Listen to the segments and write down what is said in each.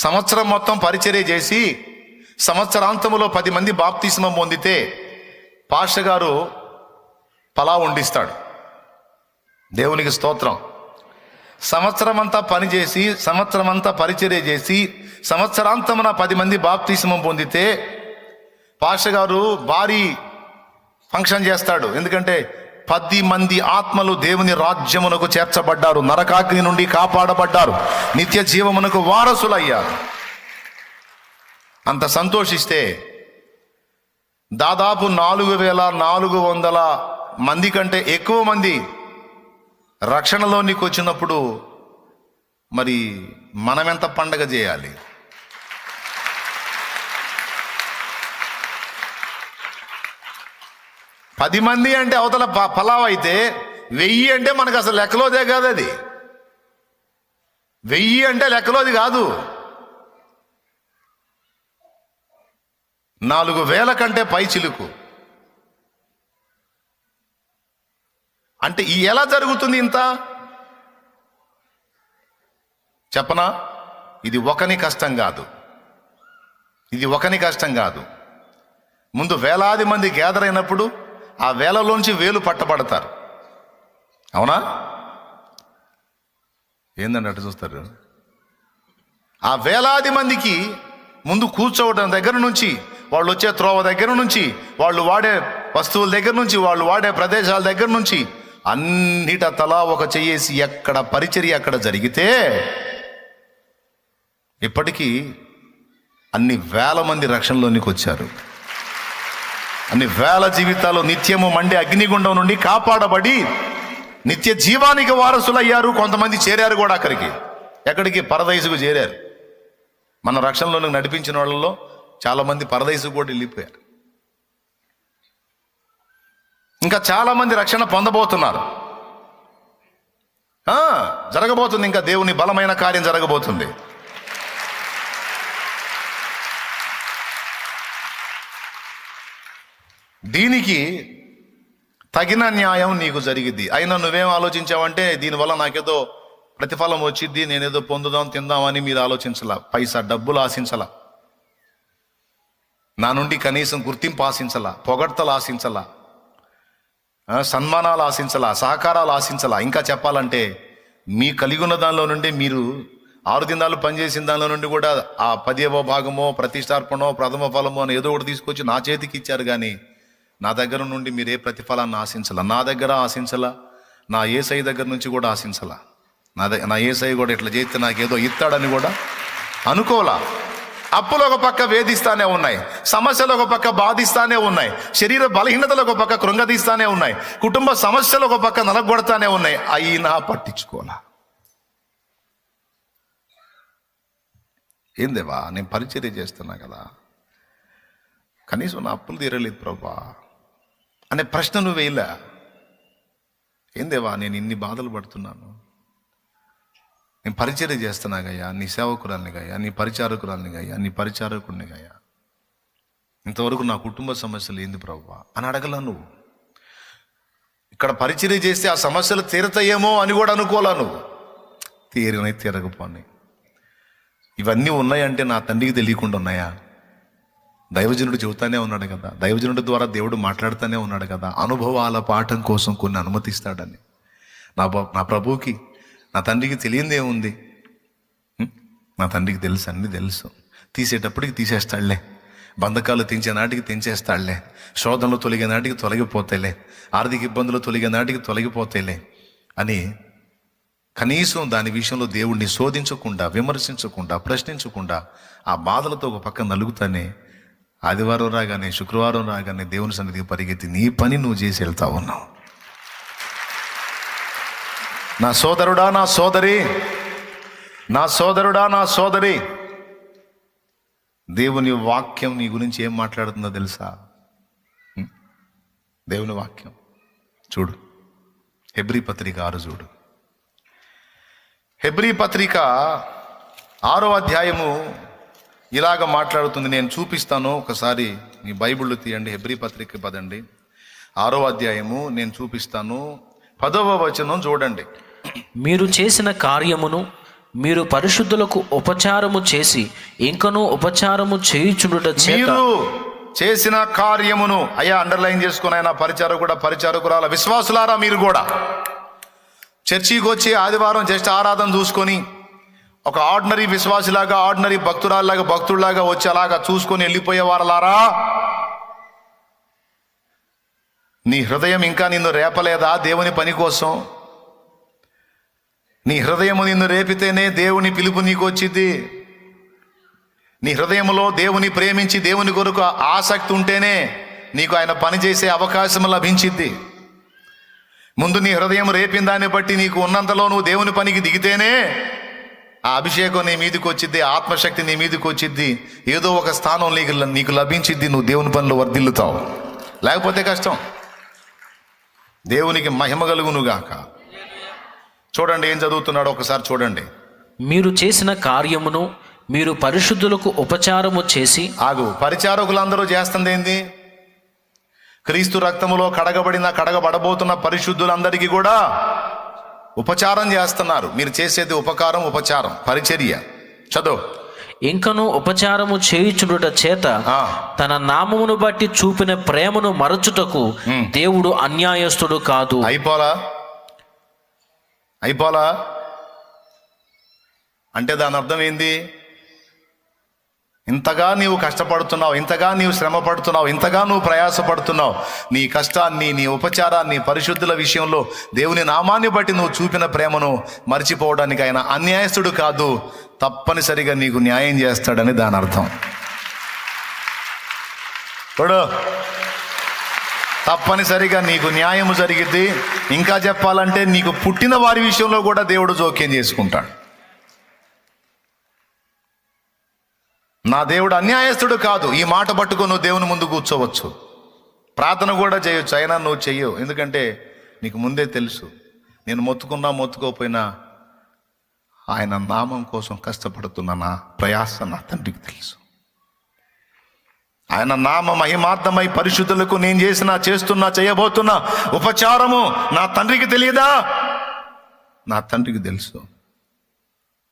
సంవత్సరం మొత్తం పరిచర్య చేసి సంవత్సరాంతములో 10 మంది బాప్తిస్మం పొందితే పాస్టర్ గారు పలావ్ వండిస్తాడు. దేవునికి స్తోత్రం. సంవత్సరం అంతా పనిచేసి సంవత్సరం అంతా పరిచర్య చేసి సంవత్సరాంతమున 10 మంది బాప్తిస్మం పొందితే పాస్టర్ గారు భారీ ఫంక్షన్ చేస్తాడు. ఎందుకంటే 10 మంది ఆత్మలు దేవుని రాజ్యమునకు చేర్చబడ్డారు, నరకాగ్ని నుండి కాపాడబడ్డారు, నిత్య జీవమునకు వారసులయ్యారు. అంత సంతోషిస్తే దాదాపు 4400 మంది కంటే ఎక్కువ మంది రక్షణలోనికి వచ్చినప్పుడు మరి మనమెంత పండగ చేయాలి? పది మంది అంటే అవతల పలావ్ అయితే 1000 అంటే మనకు అసలు లెక్కలోదే కాదు. అది 1000 అంటే లెక్కలోది కాదు. 4000 కంటే పై చిలుకు. అంటే ఎలా జరుగుతుంది ఇంత? చెప్పనా? ఇది ఒకని కష్టం కాదు, ఇది ఒకని కష్టం కాదు. ముందు వేలాది మంది గ్యాదర్ అయినప్పుడు ఆ వేలలోంచి వేలు పట్టబడతారు. అవునా? ఏందండి అటు చూస్తారు? ఆ వేలాది మందికి ముందు కూర్చోవడం దగ్గర నుంచి, వాళ్ళు వచ్చే త్రోవ దగ్గర నుంచి, వాళ్ళు వాడే వస్తువుల దగ్గర నుంచి, వాళ్ళు వాడే ప్రదేశాల దగ్గర నుంచి అన్నిట తలా ఒక చెయ్యేసి ఎక్కడ పరిచర్య అక్కడ జరిగితే ఇప్పటికీ అన్ని వేల మంది రక్షణలోనికి వచ్చారు. అన్ని వేల జీవితాలు నిత్యము మండే అగ్నిగుండం నుండి కాపాడబడి నిత్య జీవానికి వారసులయ్యారు. కొంతమంది చేరారు కూడా అక్కడికి. ఎక్కడికి? పరదైసుకు చేరారు. మన రక్షణలోనికి నడిపించిన వాళ్ళలో చాలా మంది పరదైసుకు కూడా వెళ్ళిపోయారు. ఇంకా చాలా మంది రక్షణ పొందబోతున్నారు. జరగబోతుంది, ఇంకా దేవుని బలమైన కార్యం జరగబోతుంది. దీనికి తగిన న్యాయం నీకు జరిగిద్ది. అయినా నువ్వేం ఆలోచించావంటే దీనివల్ల నాకేదో ప్రతిఫలం వచ్చిద్ది, నేనేదో పొందుదాం తిందామని మీరు ఆలోచించలా. పైసా డబ్బులు ఆశించలా, నా నుండి కనీసం గుర్తింపు ఆశించలా, పొగడ్తలు ఆశించలా, సన్మానాలు ఆశించలా, సహకారాలు ఆశించలా. ఇంకా చెప్పాలంటే మీ కలిగి ఉన్న దానిలో నుండి, మీరు 6 దినాలు పనిచేసిన దానిలో నుండి కూడా ఆ 10వ భాగమో ప్రతిష్టార్పణో ప్రథమ ఫలమో అని ఏదో ఒకటి తీసుకొచ్చి నా చేతికి ఇచ్చారు. కానీ నా దగ్గర నుండి మీరు ఏ ప్రతిఫలాన్ని ఆశించలా. నా దగ్గర ఆశించలా, నా యేసయ్య దగ్గర నుంచి కూడా ఆశించలా. నా యేసయ్య కూడా ఇట్లా చేస్తే నాకేదో ఇస్తాడని కూడా అనుకోలా. అప్పులు ఒక పక్క వేధిస్తానే ఉన్నాయి, సమస్యలు ఒక పక్క బాధిస్తానే ఉన్నాయి, శరీర బలహీనతలు ఒక పక్క కృంగదీస్తానే ఉన్నాయి, కుటుంబ సమస్యలు ఒక పక్క నలగొడతానే ఉన్నాయి. అయినా పట్టించుకోలా. ఏం దేవా, నేను పరిచర్య చేస్తున్నా కదా, కనీసం నా అప్పులు తీరలేదు ప్రభా అనే ప్రశ్న నువ్వు వేయలే. ఏం దేవా, నేను ఇన్ని బాధలు పడుతున్నాను, నేను పరిచర్య చేస్తున్నా గయ్యా, నీ సేవకురాల్ని గయ్యా, నీ పరిచారకురాల్ని గయ్యా, నీ పరిచారకుడిని గయ్యా, ఇంతవరకు నా కుటుంబ సమస్యలు ఏంది ప్రభువా అని అడగలా. నువ్వు ఇక్కడ పరిచర్య చేస్తే ఆ సమస్యలు తీరతాయేమో అని కూడా అనుకోలా. నువ్వు తీరనే తీరకపోని ఇవన్నీ ఉన్నాయంటే నా తండ్రికి తెలియకుండా ఉన్నాయా? దైవజనుడు చెబుతానే ఉన్నాడు కదా, దైవజనుడి ద్వారా దేవుడు మాట్లాడుతూనే ఉన్నాడు కదా, అనుభవాల పాఠం కోసం కొన్ని అనుమతిస్తాడని. నా ప్రభువుకి, నా తండ్రికి తెలియంది ఏముంది? నా తండ్రికి తెలుసు, అన్నీ తెలుసు. తీసేటప్పటికి తీసేస్తాడులే, బంధకాలు తెంచే నాటికి తెంచేస్తాడులే, శోధనలు తొలగే నాటికి తొలగిపోతాయిలే, ఆర్థిక ఇబ్బందులు తొలగే నాటికి తొలగిపోతాయిలే అని కనీసం దాని విషయంలో దేవుడిని శోధించకుండా, విమర్శించకుండా, ప్రశ్నించకుండా ఆ బాధలతో ఒక పక్క నలుగుతానే ఆదివారం రాగానే, శుక్రవారం రాగానే దేవుని సన్నిధికి పరిగెత్తి నీ పని నువ్వు చేసి వెళ్తా ఉన్నావు. నా సోదరుడా, నా సోదరి, నా సోదరుడా, నా సోదరి, దేవుని వాక్యం నీ గురించి ఏం మాట్లాడుతుందో తెలుసా? దేవుని వాక్యం చూడు, హెబ్రీ పత్రిక 6 చూడు. హెబ్రీ పత్రిక 6వ అధ్యాయము ఇలాగ మాట్లాడుతుంది. నేను చూపిస్తాను, ఒకసారి మీ బైబిళ్ళు తీయండి. హెబ్రీ పత్రిక పదండి, 6వ అధ్యాయము నేను చూపిస్తాను. 10వ వచనం చూడండి. మీరు చేసిన కార్యమును మీరు పరిశుద్ధులకు ఉపచారము చేసి ఇంకనూ ఉపచారము చేయుచుండుట చేత మీరు చేసిన కార్యమును, అయ్యా అండర్లైన్ చేసుకుని ఆయన పరిచారకురాల విశ్వాసులారా, మీరు కూడా చర్చికి వచ్చి ఆదివారం జస్ట్ ఆరాధన చూసుకొని ఒక ఆర్డినరీ విశ్వాసిలాగా, ఆర్డినరీ భక్తుడిలాగా వచ్చి అలాగా చూసుకొని వెళ్ళిపోయే వారలారా, నీ హృదయం ఇంకా నిన్ను రేపలేదా దేవుని పని కోసం? నీ హృదయము నిన్ను రేపితేనే దేవుని పిలుపు నీకు వచ్చింది. నీ హృదయంలో దేవుని ప్రేమించి దేవుని కొరకు ఆసక్తి ఉంటేనే నీకు ఆయన పని చేసే అవకాశం లభించింది. ముందు నీ హృదయం రేపిన దాన్ని బట్టి నీకు ఉన్నంతలో నువ్వు దేవుని పనికి దిగితేనే ఆ అభిషేకం నీ మీదకి వచ్చిద్ది, ఆత్మశక్తి నీ మీదకి వచ్చిద్ది, ఏదో ఒక స్థానం నీకు లభించిద్ది, నువ్వు దేవుని పనిలో వర్ధిల్లుతావు. లేకపోతే కష్టం. దేవునికి మహిమ కలుగునుగాక. చూడండి ఏం చదువుతున్నాడో ఒకసారి చూడండి. మీరు చేసిన కార్యమును మీరు పరిశుద్ధులకు ఉపచారము చేసి. పరిచారకులందరూ చేస్తుంది ఏంది? క్రీస్తు రక్తములో కడగబడబోతున్న పరిశుద్ధులందరికీ కూడా ఉపచారం చేస్తున్నారు. మీరు చేసేది ఉపచారం, పరిచర్య. చదువు. ఇంకను ఉపచారము చేయుచుండుట చేత తన నామమును బట్టి చూపిన ప్రేమను మరచుటకు దేవుడు అన్యాయస్తుడు కాదు. అయిపోలా అంటే దాని అర్థం ఏంది? ఇంతగా నీవు కష్టపడుతున్నావు, ఇంతగా నీవు శ్రమ పడుతున్నావు, ఇంతగా నువ్వు ప్రయాసపడుతున్నావు, నీ కష్టాన్ని, నీ ఉపచారాన్ని, పరిశుద్ధుల విషయంలో దేవుని నామాన్ని బట్టి నువ్వు చూపిన ప్రేమను మర్చిపోవడానికి ఆయన అన్యాయస్తుడు కాదు, తప్పనిసరిగా నీకు న్యాయం చేస్తాడని దాని అర్థం. చూడు, తప్పనిసరిగా నీకు న్యాయము జరిగిద్ది. ఇంకా చెప్పాలంటే నీకు పుట్టిన వారి విషయంలో కూడా దేవుడు జోక్యం చేసుకుంటాడు. నా దేవుడు అన్యాయస్తుడు కాదు. ఈ మాట పట్టుకొని నువ్వు దేవుని ముందు కూర్చోవచ్చు, ప్రార్థన కూడా చేయొచ్చు. అయినా నువ్వు చెయ్యవు. ఎందుకంటే నీకు ముందే తెలుసు, నేను మొత్తుకోపోయినా ఆయన నామం కోసం కష్టపడుతున్న నా ప్రయాస నా తండ్రికి తెలుసు. ఆయన నామ మహిమార్థమై పరిశుద్ధులకు నేను చేయబోతున్న ఉపచారము నా తండ్రికి తెలియదా? నా తండ్రికి తెలుసు.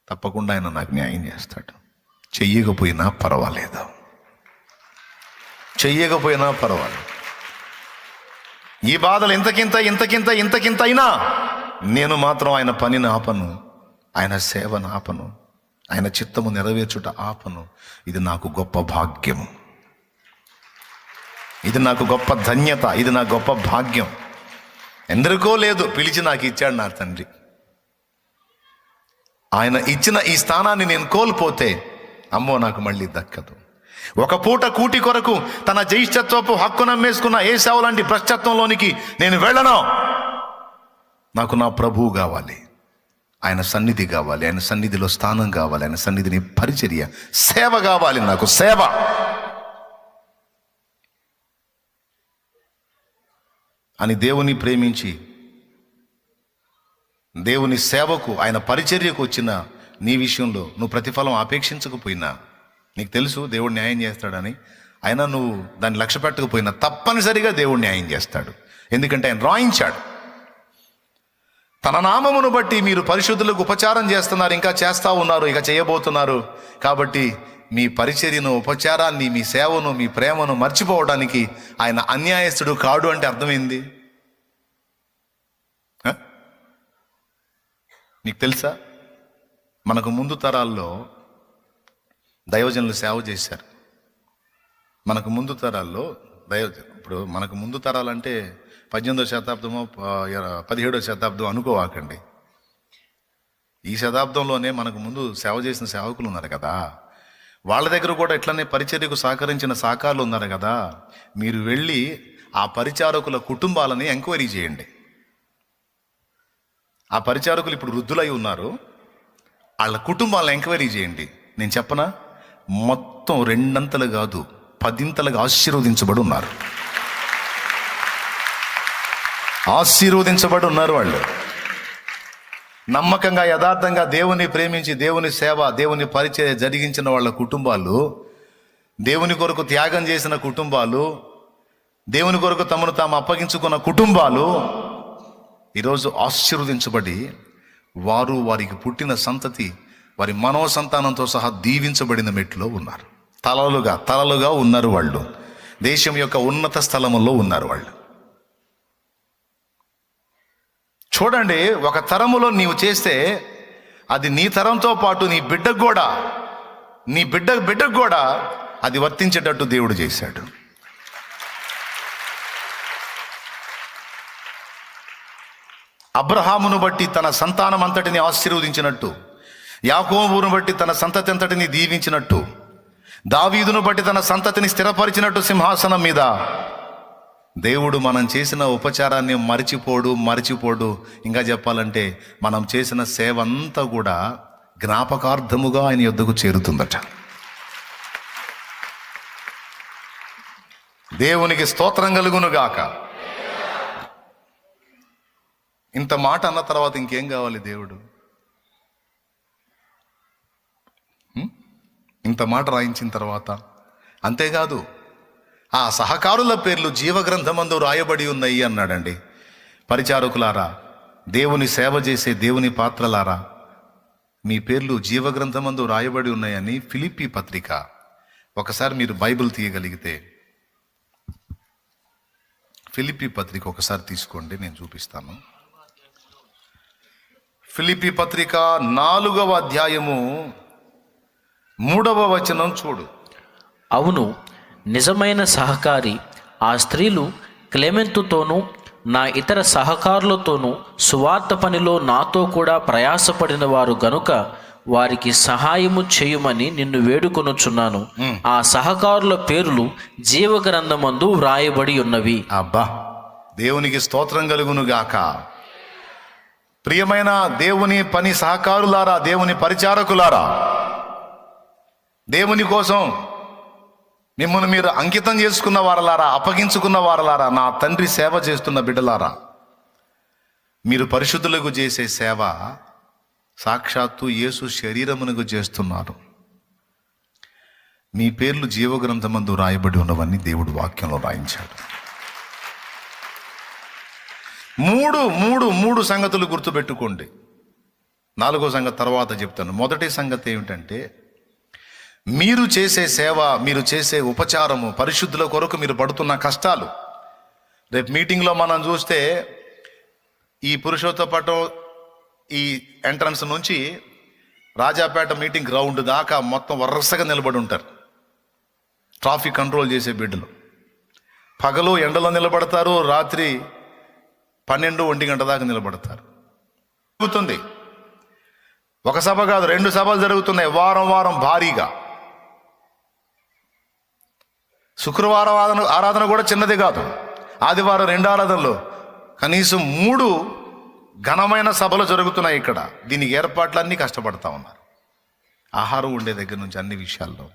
తప్పకుండా ఆయన నాకు న్యాయం చేస్తాడు. చెయ్యకపోయినా పర్వాలేదు. ఈ బాధలు ఇంతకింత అయినా నేను మాత్రం ఆయన పనిని ఆపను, ఆయన సేవను ఆపను, ఆయన చిత్తము నెరవేర్చుట ఆపను. ఇది నాకు గొప్ప భాగ్యం, ఇది నాకు గొప్ప ధన్యత, ఇది నా గొప్ప భాగ్యం. ఎందరికో లేదు, పిలిచి నాకు ఇచ్చాడు నా తండ్రి. ఆయన ఇచ్చిన ఈ స్థానాన్ని నేను కోల్పోతే అమ్మో నాకు మళ్ళీ దక్కదు. ఒక పూట కూటి కొరకు తన జ్యేష్ఠత్వపు హక్కు నమ్మేసుకున్న ఏశావు లాంటి భ్రష్టత్వంలోనికి నేను వెళ్ళను. నాకు నా ప్రభువు కావాలి, ఆయన సన్నిధి కావాలి, ఆయన సన్నిధిలో స్థానం కావాలి, ఆయన సన్నిధిని పరిచర్య, సేవ కావాలి. నాకు సేవ. అని దేవుని ప్రేమించి దేవుని సేవకు, ఆయన పరిచర్యకు వచ్చిన నీ విషయంలో నువ్వు ప్రతిఫలం అపేక్షించకపోయినా, నీకు తెలుసు దేవుడు న్యాయం చేస్తాడని, అయినా నువ్వు దాన్ని లక్ష్య పెట్టకపోయినా తప్పనిసరిగా దేవుడు న్యాయం చేస్తాడు. ఎందుకంటే ఆయన రాయించాడు, తన నామమును బట్టి మీరు పరిశుద్ధులకు ఉపచారం చేస్తున్నారు, ఇంకా చేస్తూ ఉన్నారు, ఇక చేయబోతున్నారు. కాబట్టి మీ పరిచర్యను, ఉపచారాన్ని, మీ సేవను, మీ ప్రేమను మర్చిపోవడానికి ఆయన అన్యాయస్తుడు కాడు అంటే అర్థమైంది. నీకు తెలుసా, మనకు ముందు తరాల్లో దైవజనులు సేవ చేశారు. మనకు ముందు తరాల్లో ఇప్పుడు మనకు ముందు తరాలంటే 18వ శతాబ్దమో 17వ శతాబ్దం అనుకోవాకండి. ఈ శతాబ్దంలోనే మనకు ముందు సేవ చేసిన సేవకులు ఉన్నారు కదా, వాళ్ళ దగ్గర కూడా ఇట్లనే పరిచర్యకు సహకరించిన సాకారులు ఉన్నారు కదా. మీరు వెళ్ళి ఆ పరిచారకుల కుటుంబాలని ఎంక్వైరీ చేయండి. ఆ పరిచారకులు ఇప్పుడు వృద్ధులై ఉన్నారు, వాళ్ళ కుటుంబాలను ఎంక్వైరీ చేయండి. నేను చెప్పనా, మొత్తం 2 అంతలు కాదు 10 అంతలుగా ఆశీర్వదించబడి ఉన్నారు. వాళ్ళు నమ్మకంగా, యథార్థంగా దేవుని ప్రేమించి దేవుని సేవ, దేవుని పరిచర్య జరిగించిన వాళ్ళ కుటుంబాలు, దేవుని కొరకు త్యాగం చేసిన కుటుంబాలు, దేవుని కొరకు తమను తాము అప్పగించుకున్న కుటుంబాలు ఈరోజు ఆశీర్వదించబడి వారికి పుట్టిన సంతతి వారి మనోసంతానంతో సహా దీవించబడిన మెట్లో ఉన్నారు. తలలుగా ఉన్నారు వాళ్ళు. దేశం యొక్క ఉన్నత స్థలములో ఉన్నారు వాళ్ళు. చూడండి, ఒక తరములో నీవు చేస్తే అది నీ తరంతో పాటు నీ బిడ్డకు కూడా అది వర్తించేటట్టు దేవుడు చేశాడు. అబ్రహామును బట్టి తన సంతానం అంతటిని ఆశీర్వదించినట్టు, యాకోబును బట్టి తన సంతతి అంతటిని దీవించినట్టు, దావీదును బట్టి తన సంతతిని స్థిరపరిచినట్టు సింహాసనం మీద దేవుడు మనం చేసిన ఉపచారాన్ని మరిచిపోడు. ఇంకా చెప్పాలంటే మనం చేసిన సేవ అంతా కూడా జ్ఞాపకార్థముగా ఆయన యొద్దకు చేరుతుందట. దేవునికి స్తోత్రం కలుగును గాక. ఇంత మాట అన్న తర్వాత ఇంకేం కావాలి దేవుడు? ఇంత మాట రాయించిన తర్వాత అంతేకాదు, ఆ సహకారుల పేర్లు జీవగ్రంథమందు రాయబడి ఉన్నాయి అన్నాడండి. పరిచారకులారా, దేవుని సేవ చేసే దేవుని పాత్రలారా, మీ పేర్లు జీవగ్రంథమందు రాయబడి ఉన్నాయని ఫిలిప్పీ పత్రిక, ఒకసారి మీరు బైబిల్ తీయగలిగితే ఫిలిప్పీ పత్రిక ఒకసారి తీసుకోండి, నేను చూపిస్తాను. ఫిలిప్పీ పత్రిక 4వ అధ్యాయము 3వ వచనం చూడు. అవును, నిజమైన సహకారి ఆ స్త్రీలు క్లెమెంతుతోనూ నా ఇతర సహకారులతోనూ సువార్త పనిలో నాతో కూడా ప్రయాసపడిన వారు గనుక వారికి సహాయము చేయుమని నిన్ను వేడుకొనుచున్నాను. ఆ సహకారుల పేర్లు జీవగ్రంథమందు వ్రాయబడి ఉన్నవి. అబ్బా, దేవునికి స్తోత్రం కలుగును గాక. ప్రియమైన దేవుని పని సహకారులారా, దేవుని పరిచారకులారా, దేవుని కోసం మిమ్మల్ని మీరు అంకితం చేసుకున్న వారలారా, అప్పగించుకున్న వారలారా, నా తండ్రి సేవ చేస్తున్న బిడ్డలారా, మీరు పరిశుద్ధులకు చేసే సేవ సాక్షాత్తు యేసు శరీరమునకు చేస్తున్నారు. మీ పేర్లు జీవగ్రంథమందు రాయబడి ఉన్నవన్నీ దేవుడు వాక్యంలో రాయించాడు. మూడు సంగతులు గుర్తుపెట్టుకోండి. 4వ సంగతి తర్వాత చెప్తాను. మొదటి సంగతి ఏమిటంటే, మీరు చేసే సేవ, మీరు చేసే ఉపచారము, పరిశుద్ధుల కొరకు మీరు పడుతున్న కష్టాలు. రేపు మీటింగ్లో మనం చూస్తే ఈ పురుషోత్తపట్నం ఈ ఎంట్రన్స్ నుంచి రాజాపేట మీటింగ్ గ్రౌండ్ దాకా మొత్తం వరుసగా నిలబడి ఉంటారు ట్రాఫిక్ కంట్రోల్ చేసే బిడ్డలు. పగలు ఎండలో నిలబడతారు, రాత్రి 12-1 గంట దాకా నిలబడతారు. జరుగుతుంది ఒక సభ కాదు, 2 సభలు జరుగుతున్నాయి వారం భారీగా. శుక్రవారం ఆరాధన కూడా చిన్నది కాదు. ఆదివారం 2 ఆరాధనలు, కనీసం 3 ఘనమైన సభలు జరుగుతున్నాయి ఇక్కడ. దీనికి ఏర్పాట్లన్నీ కష్టపడతా ఉన్నారు, ఆహారం ఉండే దగ్గర నుంచి అన్ని విషయాల్లో.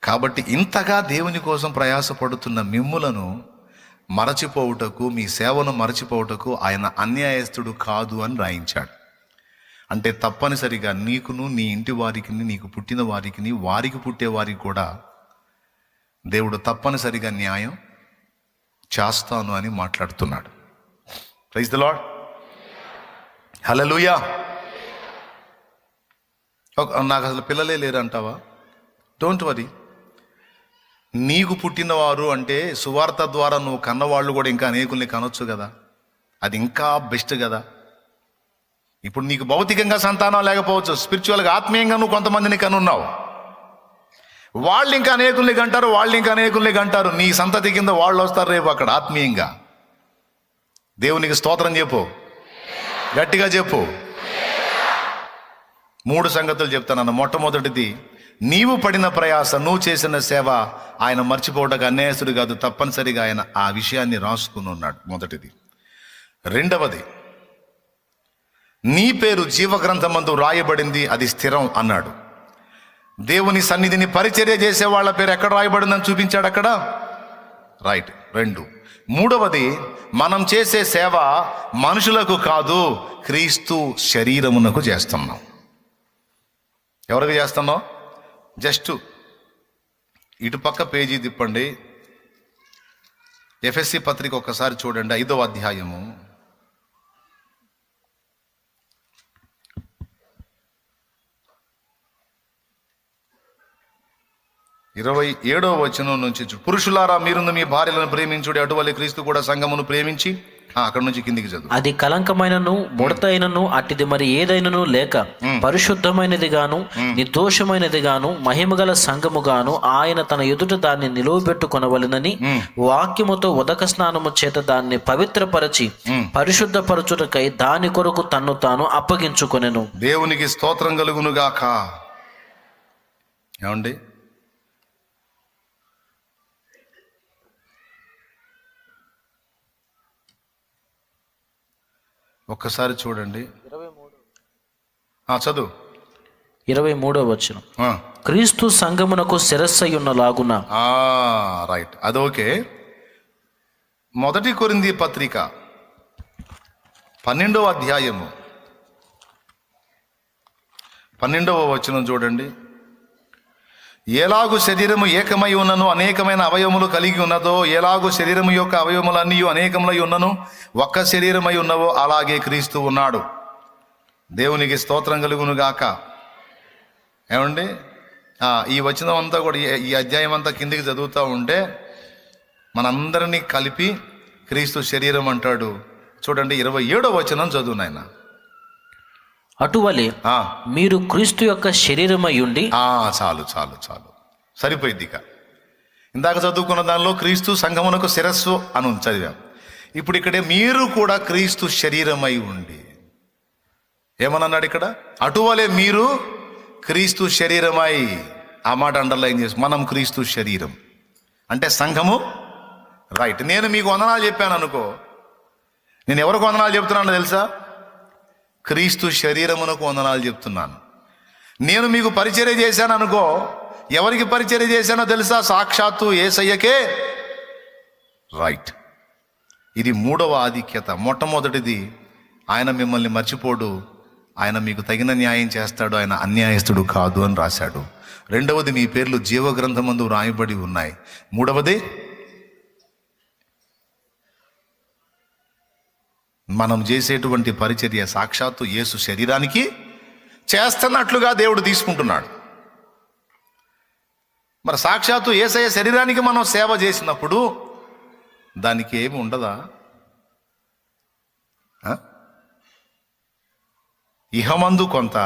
కాబట్టి ఇంతగా దేవుని కోసం ప్రయాసపడుతున్న మిమ్ములను మరచిపోవుటకు, మీ సేవను మరచిపోవుటకు ఆయన అన్యాయస్తుడు కాదు అని రాయించాడు. అంటే తప్పనిసరిగా నీకును, నీ ఇంటి వారికి, నీకు పుట్టిన వారికి, వారికి పుట్టే వారికి కూడా దేవుడు తప్పనిసరిగా న్యాయం చేస్తాను అని మాట్లాడుతున్నాడు. ప్రైజ్ ది లార్డ్, హల్లెలూయా. నాకు అసలు పిల్లలే లేరు అంటావా? Don't worry. నీకు పుట్టినవారు అంటే సువార్త ద్వారా నువ్వు కన్నవాళ్ళు కూడా ఇంకా అనేకుల్ని కనొచ్చు కదా, అది ఇంకా బెస్ట్ కదా. ఇప్పుడు నీకు భౌతికంగా సంతానం లేకపోవచ్చు, స్పిరిచువల్గా ఆత్మీయంగా నువ్వు కొంతమందిని కనున్నావు. వాళ్ళు ఇంకా అనేకుల్ని కంటారు, నీ సంతతి కింద వాళ్ళు వస్తారు రేపు అక్కడ ఆత్మీయంగా. దేవునికి స్తోత్రం చెప్పు, గట్టిగా చెప్పు. 3 సంగతులు చెప్తానన్న. మొట్టమొదటిది, నీవు పడిన ప్రయాస, నువ్వు చేసిన సేవ ఆయన మర్చిపోవడానికి అన్యాయస్తుడు కాదు, తప్పనిసరిగా ఆయన ఆ విషయాన్ని రాసుకుని ఉన్నాడు. మొదటిది. రెండవది, నీ పేరు జీవగ్రంథమందు రాయబడింది, అది స్థిరం అన్నాడు. దేవుని సన్నిధిని పరిచర్య చేసే వాళ్ళ పేరు ఎక్కడ రాయబడిందని చూపించాడు అక్కడ. రైట్. 2. మూడవది, మనం చేసే సేవ మనుషులకు కాదు, క్రీస్తు శరీరమునకు చేస్తున్నాం. ఎవరికి చేస్తున్నాం? జస్ట్ ఇటుపక్క పేజీ తిప్పండి, ఎఫెసీ పత్రిక ఒక్కసారి చూడండి, 5వ అధ్యాయము. 27వ వచనం నుంచి పురుషులారా మీరును మీ భార్యలను ప్రేమించుడి, అటువలే క్రీస్తు కూడా సంఘమును ప్రేమించి. అక్కడ నుంచి కిందికి చదువు. అది కలంకమైనను ముడతైనను అట్టిది మరి ఏదైనను లేక పరిశుద్ధమైనది గాను నిర్దోషమైనది గాను మహిమగల సంఘము గాను ఆయన తన ఎదుట దాన్ని నిలువబెట్టుకొనవలెనని వాక్యముతో ఉదక స్నానము చేత దాన్ని పవిత్రపరచి పరిశుద్ధపరచుటకై దాని కొరకు తన్ను తాను అప్పగించుకొనెను. దేవునికి స్తోత్రం కలుగునుగాక. ఏమండి, ఒక్కసారి చూడండి. చదువు. 23వ వచనం. క్రీస్తు సంఘమునకు శిరస్సయున్నలాగున. రైట్, అదోకే. 1 కొరింథీ పత్రిక 12వ అధ్యాయము 12వ వచనం చూడండి. ఎలాగు శరీరము ఏకమై ఉన్నను అనేకమైన అవయవములు కలిగి ఉన్నదో, ఎలాగు శరీరము యొక్క అవయవములన్నీ అనేకములై ఉన్నను ఒక్క శరీరమై ఉన్నవో, అలాగే క్రీస్తు ఉన్నాడు. దేవునికి స్తోత్రం కలుగును గాక. ఏమండి, ఈ వచనం అంతా కూడా, ఈ అధ్యాయం అంతా కిందికి చదువుతూ ఉంటే మనందరినీ కలిపి క్రీస్తు శరీరం అంటాడు. చూడండి, 27వ వచనం చదువు నాయన. అటువలే మీరు క్రీస్తు యొక్క శరీరమై ఉండి. చాలు చాలు చాలు, సరిపోయింది. ఇక ఇందాక చదువుకున్న దానిలో క్రీస్తు సంఘమునకు శిరస్సు అని చదివాం. ఇప్పుడు ఇక్కడే మీరు కూడా క్రీస్తు శరీరమై ఉండి. ఏమన్నాడు ఇక్కడ? అటువలే మీరు క్రీస్తు శరీరమై. ఆ మాట అండర్లైన్ చేసి, మనం క్రీస్తు శరీరం అంటే సంఘము. రైట్. నేను మీకు వందనాలు చెప్పాను అనుకో, నేను ఎవరికి వందనాలు చెప్తున్నానో తెలుసా? క్రీస్తు శరీరమునకు వందనాలు చెప్తున్నాను. నేను మీకు పరిచర్య చేశాను అనుకో, ఎవరికి పరిచర్య చేశానో తెలుసా? సాక్షాత్తు యేసయ్యకే. రైట్. ఇది 3వ ఆధిక్యత. మొట్టమొదటిది, ఆయన మిమ్మల్ని మర్చిపోడు, ఆయన మీకు తగిన న్యాయం చేస్తాడు, ఆయన అన్యాయస్తుడు కాదు అని రాశాడు. 2వది, మీ పేర్లు జీవగ్రంథమందు రాయబడి ఉన్నాయి. 3వది, మనం చేసేటువంటి పరిచర్య సాక్షాత్తు యేసు శరీరానికి చేస్తున్నట్లుగా దేవుడు తీసుకుంటున్నాడు. మరి సాక్షాత్తు యేసయ్య శరీరానికి మనం సేవ చేసినప్పుడు దానికి ఏమి ఉండదా? ఇహమందు కొంత,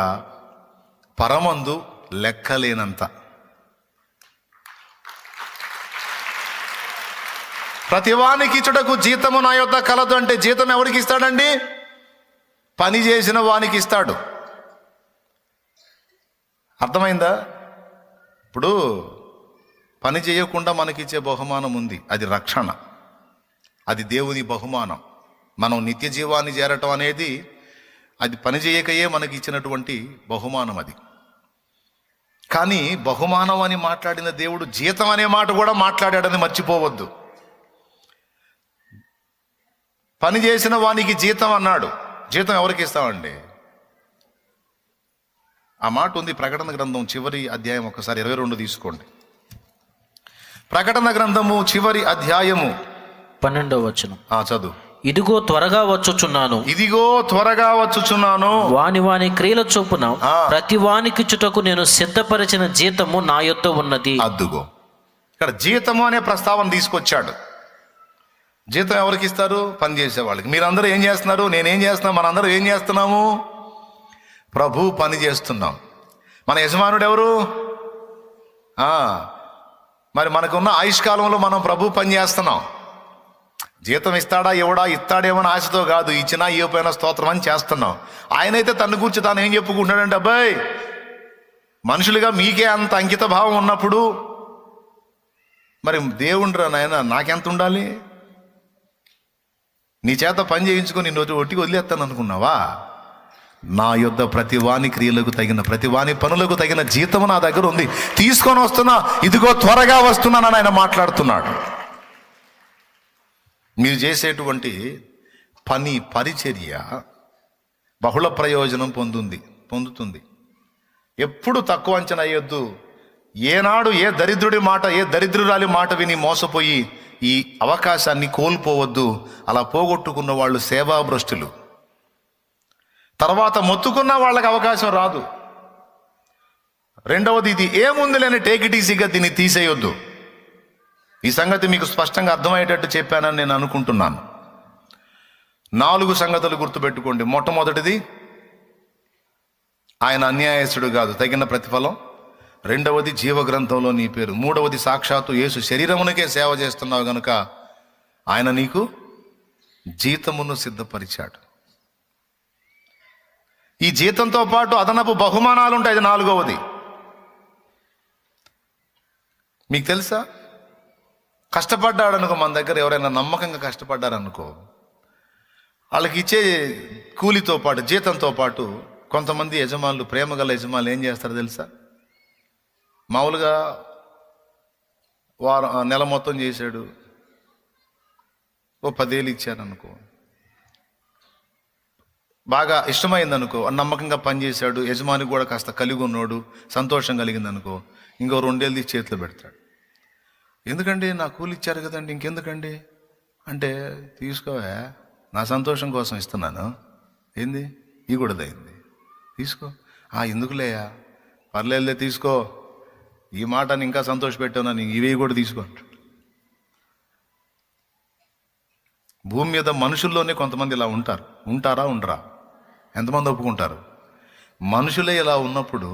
పరమందు లెక్కలేనంత. ప్రతివానికి ఇచ్చుటకు జీతము నా యొద్ద కలదు అంటే జీతం ఎవరికి ఇస్తాడండి? పని చేసిన వానికి ఇస్తాడు. అర్థమైందా? ఇప్పుడు పని చేయకుండా మనకిచ్చే బహుమానం ఉంది, అది రక్షణ, అది దేవుని బహుమానం. మనం నిత్య జీవాన్ని చేరటం అనేది అది పని చేయకయే మనకి ఇచ్చినటువంటి బహుమానం అది. కానీ బహుమానం అని మాట్లాడిన దేవుడు జీతం అనే మాట కూడా మాట్లాడాడని మర్చిపోవద్దు. పని చేసిన వానికి జీతం అన్నాడు. జీతం ఎవరికి ఇస్తామండి? ఆ మాట ఉంది ప్రకటన గ్రంథం చివరి అధ్యాయం, ఒకసారి 22 తీసుకోండి. ప్రకటన గ్రంథము చివరి అధ్యాయము 12వ వచనం. చదువు. ఇదిగో త్వరగా వచ్చుచున్నాను, ఇదిగో త్వరగా వచ్చుచున్నాను, వాని క్రియల చొప్పున ప్రతి వానికిచ్చుటకు నేను సిద్ధపరిచిన జీతము నా యొద్ద ఉన్నది. అద్దుగో, ఇక్కడ జీతము అనే ప్రస్తావన తీసుకొచ్చాడు. జీతం ఎవరికి ఇస్తారు? పని చేసే వాళ్ళకి. మీరందరూ ఏం చేస్తున్నారు? నేనేం చేస్తున్నా? మనందరూ ఏం చేస్తున్నాము? ప్రభు పని చేస్తున్నాం. మన యజమానుడు ఎవరు? మరి మనకున్న ఆయుష్కాలంలో మనం ప్రభు పని చేస్తున్నాం. జీతం ఇస్తాడా ఇవ్వడా, ఇస్తాడేమో ఆశతో కాదు, ఇచ్చినా ఇవ్వపోయినా స్తోత్రం అని చేస్తున్నాం. ఆయనైతే తన గురించి తాను ఏం చెప్పుకుంటున్నాడంటే, అబ్బాయి మనుషులుగా మీకే అంత అంకిత భావం ఉన్నప్పుడు మరి దేవుండ్రా నాయన నాకెంత ఉండాలి? నీ చేత పని చేయించుకొని నిన్ను ఒట్టికి వదిలేస్తాను అనుకున్నావా? నా యొద్ద ప్రతి వాని క్రియలకు తగిన, ప్రతి వాని పనులకు తగిన జీతము నా దగ్గర ఉంది, తీసుకొని వస్తున్నా, ఇదిగో త్వరగా వస్తున్నానని ఆయన మాట్లాడుతున్నాడు. మీరు చేసేటువంటి పని, పరిచర్య బహుళ ప్రయోజనం పొందుతుంది. ఎప్పుడు తక్కువ అంచనా అయ్యొద్దు. ఏనాడు ఏ దరిద్రుడి మాట, ఏ దరిద్రురాలి మాట విని మోసపోయి ఈ అవకాశాన్ని కోల్పోవద్దు. అలా పోగొట్టుకున్న వాళ్ళు సేవాభ్రష్టులు. తర్వాత మొత్తుకున్న వాళ్ళకి అవకాశం రాదు. రెండవది, ఇది ఏముందిలేని టేక్ ఇట్ ఈజీగా దీన్ని తీసేయొద్దు. ఈ సంగతి మీకు స్పష్టంగా అర్థమయ్యేటట్టు చెప్పానని నేను అనుకుంటున్నాను. 4 సంగతులు గుర్తుపెట్టుకోండి. మొట్టమొదటిది, ఆయన అన్యాయస్తుడు కాదు, తగిన ప్రతిఫలం. రెండవది, జీవగ్రంథంలో నీ పేరు. మూడవది, సాక్షాత్తు యేసు శరీరమునకే సేవ చేస్తున్నావు గనుక ఆయన నీకు జీతమును సిద్ధపరిచాడు. ఈ జీతంతో పాటు అదనపు బహుమానాలు ఉంటాయి. అది 4వది. మీకు తెలుసా, కష్టపడ్డాడనుకో, మన దగ్గర ఎవరైనా నమ్మకంగా కష్టపడ్డారనుకో, వాళ్ళకి ఇచ్చే కూలితో పాటు, జీతంతో పాటు కొంతమంది యజమానులు, ప్రేమగల యజమానులు ఏం చేస్తారో తెలుసా? మామూలుగా నెల మొత్తం చేశాడు, ఓ 10,000 ఇచ్చారనుకో, బాగా ఇష్టమైందనుకో, నమ్మకంగా పనిచేశాడు, యజమాని కూడా కాస్త కలిగి ఉన్నాడు, సంతోషం కలిగిందనుకో, ఇంకో 2,000 తీసి చేతిలో పెడతాడు. ఎందుకండి, నా కూలి ఇచ్చారు కదండి, ఇంకెందుకండి అంటే, తీసుకోవా, నా సంతోషం కోసం ఇస్తున్నాను, ఏంది ఇవ్వకూడదైంది, తీసుకో. ఎందుకులేయా, పర్లేదులే తీసుకో, ఈ మాటని ఇంకా సంతోషపెట్టావు, నీ ఇవి కూడా తీసుకో. భూమి మీద మనుషుల్లోనే కొంతమంది ఇలా ఉంటారా ఉండరా? ఎంతమంది ఒప్పుకుంటారు? మనుషులే ఇలా ఉన్నప్పుడు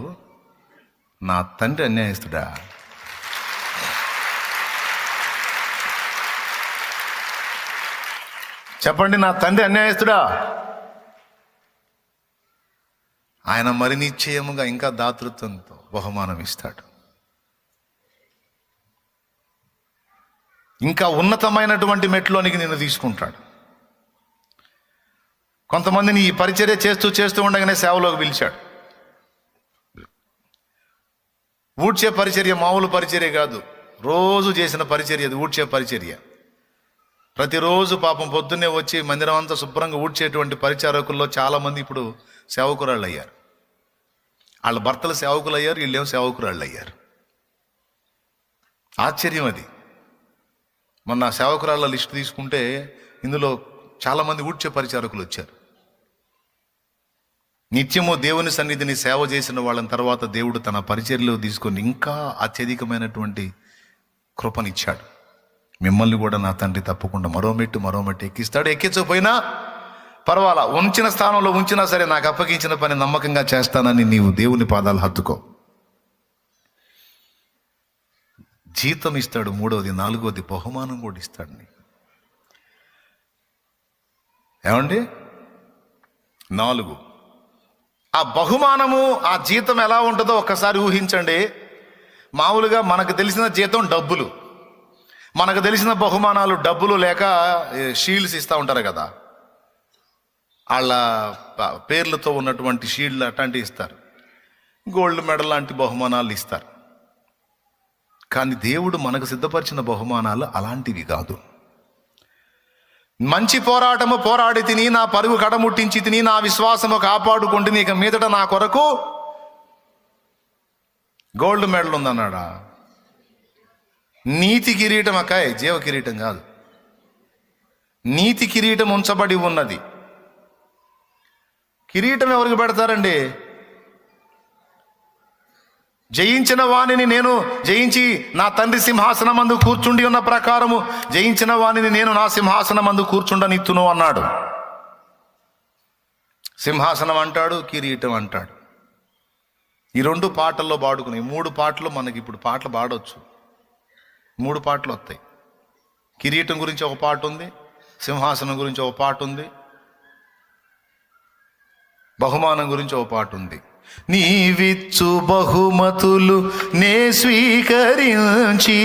నా తండ్రి అన్యాయస్తుడా? చెప్పండి, నా తండ్రి అన్యాయస్తుడా? ఆయన మరి నిశ్చయముగా ఇంకా దాతృత్వంతో బహుమానం ఇస్తాడు. ఇంకా ఉన్నతమైనటువంటి మెట్లోనికి నిన్ను తీసుకుంటాడు. కొంతమందిని ఈ పరిచర్య చేస్తూ ఉండగానే సేవలోకి పిలిచాడు. ఊడ్చే పరిచర్య మామూలు పరిచర్య కాదు, రోజు చేసిన పరిచర్య అది, ఊడ్చే పరిచర్య. ప్రతిరోజు పాపం పొద్దున్నే వచ్చి మందిరం అంతా శుభ్రంగా ఊడ్చేటువంటి పరిచారకుల్లో చాలామంది ఇప్పుడు సేవకురాళ్ళు అయ్యారు. వాళ్ళ భర్తలు సేవకులు అయ్యారు, వీళ్ళేమో సేవకురాళ్ళు అయ్యారు. ఆశ్చర్యం అది. మొన్న సేవకురాళ్ళ లిస్టు తీసుకుంటే ఇందులో చాలామంది ఊడ్చే పరిచారకులు వచ్చారు. నిత్యము దేవుని సన్నిధిని సేవ చేసిన వాళ్ళని తర్వాత దేవుడు తన పరిచర్యలో తీసుకొని ఇంకా అత్యధికమైనటువంటి కృపనిచ్చాడు. మిమ్మల్ని కూడా నా తండ్రి తప్పకుండా మరో మెట్టు ఎక్కిస్తాడు. ఎక్కించకపోయినా పర్వాలా, ఉంచిన స్థానంలో ఉంచినా సరే నాకు అప్పగించిన పని నమ్మకంగా చేస్తానని నీవు దేవుని పాదాలు హత్తుకో. జీతం ఇస్తాడు. 3వది, 4వది, బహుమానం కూడా ఇస్తాడు నీకు. ఏమండి? 4, ఆ బహుమానము, ఆ జీతం ఎలా ఉంటుందో ఒక్కసారి ఊహించండి. మామూలుగా మనకు తెలిసిన జీతం డబ్బులు, మనకు తెలిసిన బహుమానాలు డబ్బులు లేక షీల్డ్స్ ఇస్తూ ఉంటారు కదా, వాళ్ళ పేర్లతో ఉన్నటువంటి షీల్డ్లు అట్లాంటివి ఇస్తారు, గోల్డ్ మెడల్ లాంటి బహుమానాలు ఇస్తారు. కానీ దేవుడు మనకు సిద్ధపరిచిన బహుమానాలు అలాంటివి కాదు. మంచి పోరాటము పోరాడి తిని, నా పరుగు కడముట్టించి తిని, నా విశ్వాసము కాపాడుకుంటుని, ఇక మీదట నా కొరకు గోల్డ్ మెడల్ ఉందన్నాడా? నీతి కిరీటం, అక్కాయ్, జీవ కిరీటం కాదు, నీతి కిరీటం ఉంచబడి ఉన్నది. కిరీటం ఎవరికి పెడతారండి? జయించిన వాణిని నేను జయించి నా తండ్రి సింహాసనమందు కూర్చుండి ఉన్న ప్రకారము జయించిన వాణిని నేను నా సింహాసనమందు కూర్చుండనిత్తును అన్నాడు. సింహాసనం అంటాడు, కిరీటం అంటాడు. ఈ 2 పాటల్లో పాడుకున్నాయి. 3 పాటలు మనకి ఇప్పుడు పాటలు పాడవచ్చు. 3 పాటలు వస్తాయి. కిరీటం గురించి ఒక పాట ఉంది, సింహాసనం గురించి ఒక పాట ఉంది, బహుమానం గురించి ఒక పాట ఉంది. నీవిచ్చు బహుమతులు నే స్వీకరించి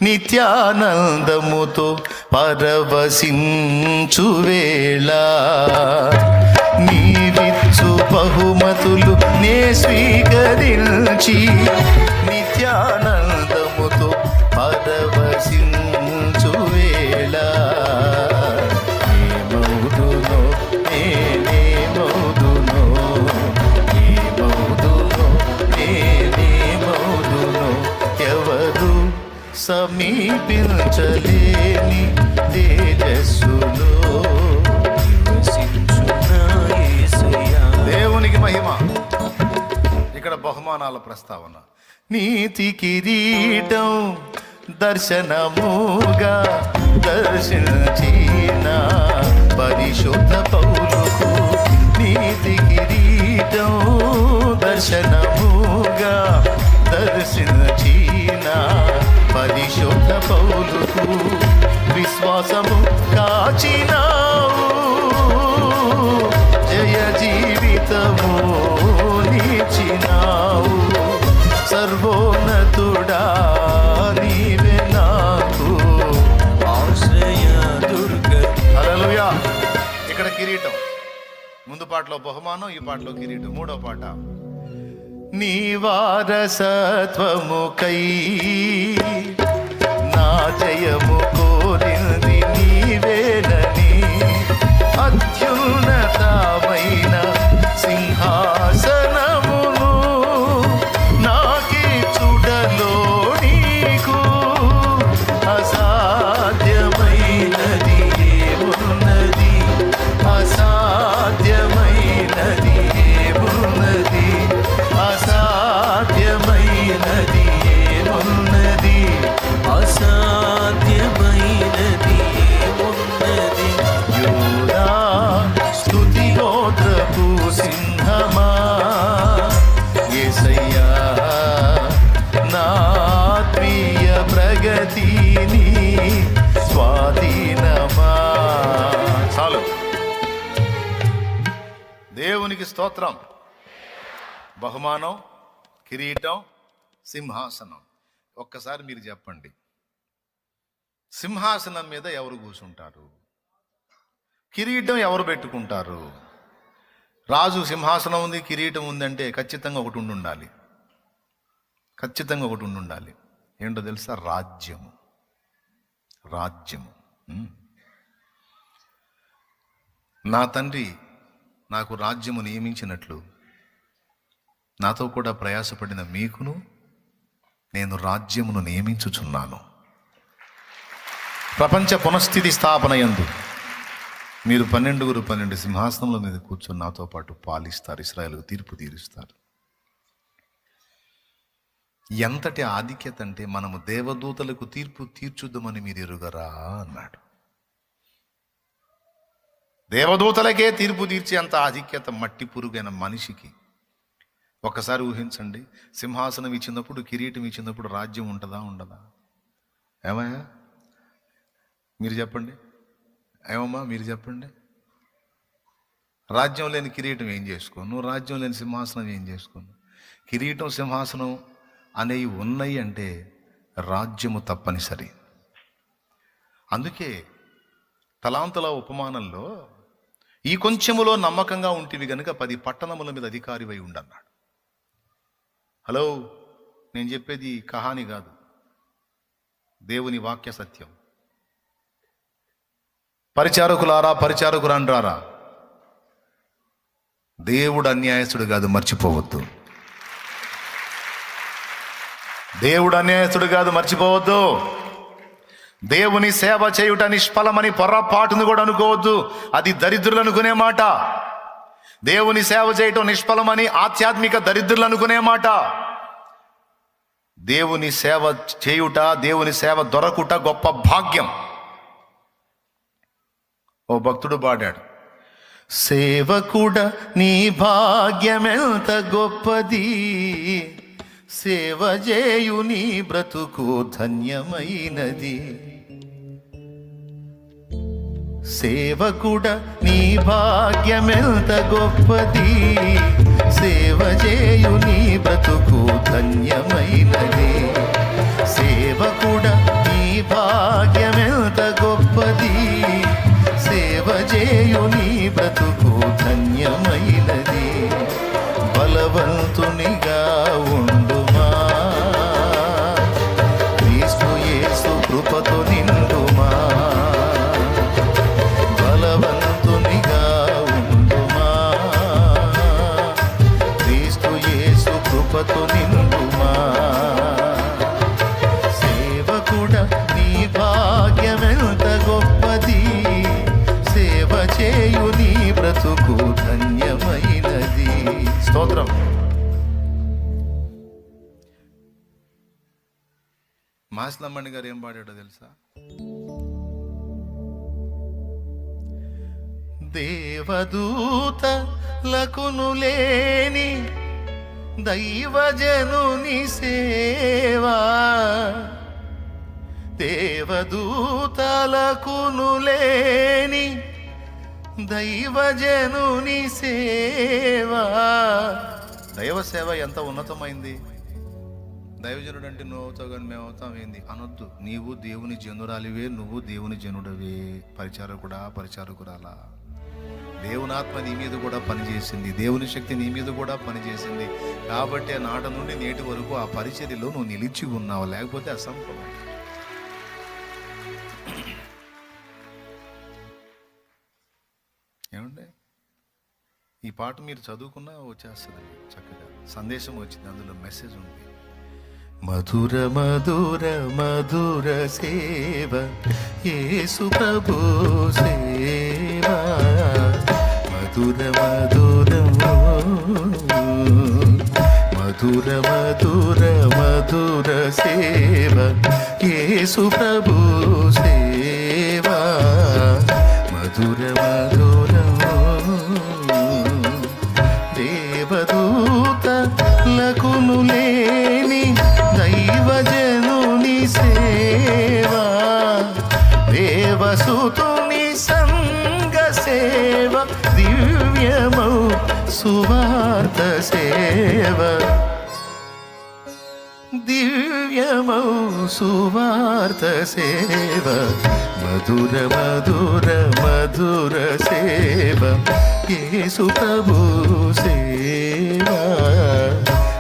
నిత్యానందముతో పరవశించు వేళ, నీవిచ్చు బహుమతులు నే స్వీకరించి నిత్యానందముతో పరవశించు వేళ, ఏమౌదునో నేనేమౌదునో, ఏమౌదునో నేనేమౌదునో, ఎవరు సమీపించలేని తేజస్సులో నివసించున్న యేసయ్యా. దేవునికి మహిమ. ఇక ఇక్కడ బహుమానాల ప్రస్తావన. నీతి కిరీటం దర్శనముగా దర్శించిన పరిశుద్ధ పౌలుకు, నీతి కిరీటం దర్శనముగా దర్శించిన పరిశుద్ధ పౌలుకు విశ్వాసము కాచినావు, జయ జీవితము నీచినావు, సర్వోన్నతుడా నీవే నాకు ఆశ్రయ దుర్గ. హల్లెలూయా. ఇక్కడ కిరీటం, ముందు పాటలో బహుమానం, ఈ పాటలో కిరీటం. మూడో పాట, నీ వారసత్వముకై నా జయము కోరింది నీవేనని, అత్యున్నతమైన సింహాసనమును నాకి చుడలో నీకు అసాధ్యమైనది ఏమున్నది, అసాధ్యమైనది ఏమున్నది, అసాధ్యమైనది ఏమున్నది, అసాధ్యమైనది ఏమున్నది. యూదా స్తుతి గోత్రపు సింహమా, యేసయ్యా నా ఆత్మీయ ప్రగతిని స్వాధీనమా. చాలు. దేవునికి స్తోత్రం. బహుమానం, కిరీటం, సింహాసనం. ఒక్కసారి మీరు చెప్పండి, సింహాసనం మీద ఎవరు కూర్చుంటారు? కిరీటం ఎవరు పెట్టుకుంటారు? రాజు సింహాసనం ఉంది, కిరీటం ఉందంటే ఖచ్చితంగా ఒకటి ఉండాలి, ఖచ్చితంగా ఒకటి ఉండాలి. ఏంటో తెలుసా? రాజ్యము. రాజ్యము. నా తండ్రి నాకు రాజ్యము నియమించినట్లు నాతో కూడా ప్రయాసపడిన మీకును నేను రాజ్యమును నియమించుచున్నాను. ప్రపంచ పునఃస్థితి స్థాపన యందు మీరు 12 సింహాసనంలో మీద కూర్చొని నాతో పాటు పాలిస్తారు, ఇశ్రాయేలుకు తీర్పు తీరుస్తారు. ఎంతటి ఆధిక్యత అంటే, మనము దేవదూతలకు తీర్పు తీర్చుద్దామని మీరు ఎరుగరా అన్నాడు. దేవదూతలకే తీర్పు తీర్చే అంత ఆధిక్యత మట్టి పురుగైన మనిషికి. ఒక్కసారి ఊహించండి, సింహాసనం ఇచ్చినప్పుడు, కిరీటం ఇచ్చినప్పుడు రాజ్యం ఉంటుందా ఉండదా? ఏమయ్యా మీరు చెప్పండి, ఏమమ్మా మీరు చెప్పండి. రాజ్యం లేని కిరీటం ఏం చేసుకోను, నువ్వు రాజ్యం లేని సింహాసనం ఏం చేసుకోను. కిరీటం సింహాసనం అనేవి ఉన్నాయి అంటే రాజ్యము తప్పనిసరి. అందుకే తలాంతుల ఉపమానంలో ఈ కొంచెములో నమ్మకంగా ఉంటివి గనుక 10 పట్టణముల మీద అధికారివై ఉండన్నాడు. హలో, నేను చెప్పేది కహాని కాదు, దేవుని వాక్య సత్యం. పరిచారకులారా, పరిచారకురాండ్రారా, దేవుడు అన్యాయస్తుడు కాదు, మర్చిపోవద్దు. దేవుడు అన్యాయస్తుడు కాదు, మర్చిపోవద్దు. దేవుని సేవ చేయుట నిష్ఫలమని పొర్రపాటును కూడా అనుకోవద్దు, అది దరిద్రులు అనుకునే మాట. దేవుని సేవ చేయటం నిష్ఫలమని ఆధ్యాత్మిక దరిద్రులు అనుకునే మాట. దేవుని సేవ చేయుట, దేవుని సేవ దొరకుట గొప్ప భాగ్యం. ఓ భక్తుడు పాడాడు, సేవకుడా నీ భాగ్యమెంత గొప్పది, సేవ చేయు నీ బ్రతుకు ధన్యమైనది. సేవకుడా నీ భాగ్యమెంత గొప్పది, సేవ చేయు నీ బ్రతుకు ధన్యమైనది. సేవకుడా నీ భాగ్యమెంత గొప్పది, సేవ చేయు నీ బ్రతుకు ధన్యమైనది. బలవంతునిగా ఉండుమా, క్రీస్తు యేసు కృపతో నిండుమా. బలవంతునిగా ఉండుమా, క్రీస్తు యేసు కృపతో నిండుమా. మాసిలమ్మణి గారు ఏం పాడాడో తెలుసా? దేవదూతలకును లేని దైవజనుని సేవా, దేవదూతలకును లేని దైవజనుని సేవా. దైవ సేవ ఎంత ఉన్నతమైంది. దైవజనుడు అంటే నువ్వు అవుతావు కానీ మేము అవుతాం ఏంది అనొద్దు. నీవు దేవుని జనురాలివే, నువ్వు దేవుని జనుడవే. పరిచారకుడా, పరిచారకురాలా, దేవుని ఆత్మ నీ మీద కూడా పనిచేసింది, దేవుని శక్తి నీ మీద కూడా పనిచేసింది. కాబట్టి ఆ నాట నుండి నేటి వరకు ఆ పరిచర్యలో నువ్వు నిలిచి ఉన్నావు, లేకపోతే అసంభవం. ఏమండి, ఈ పాట మీరు చదువుకున్నా వచ్చేస్తుంది చక్కగా. సందేశం వచ్చింది, అందులో మెసేజ్ ఉంది. మధుర మధుర మధుర సేవ యేసు ప్రభు సేవ, మధుర మధుర మధుర మధుర మధుర సేవ యేసు ప్రభు సేవ, మధుర మధుర దేవదూతలకును లేని దైవజనుని సేవా, దేవసుతుని సంగ సేవ, దివ్యమౌ సువార్త సేవ, దివ్యమౌ సువార్త సేవ, మధుర మధుర మధుర సేవ యేసు ప్రభు సేవ,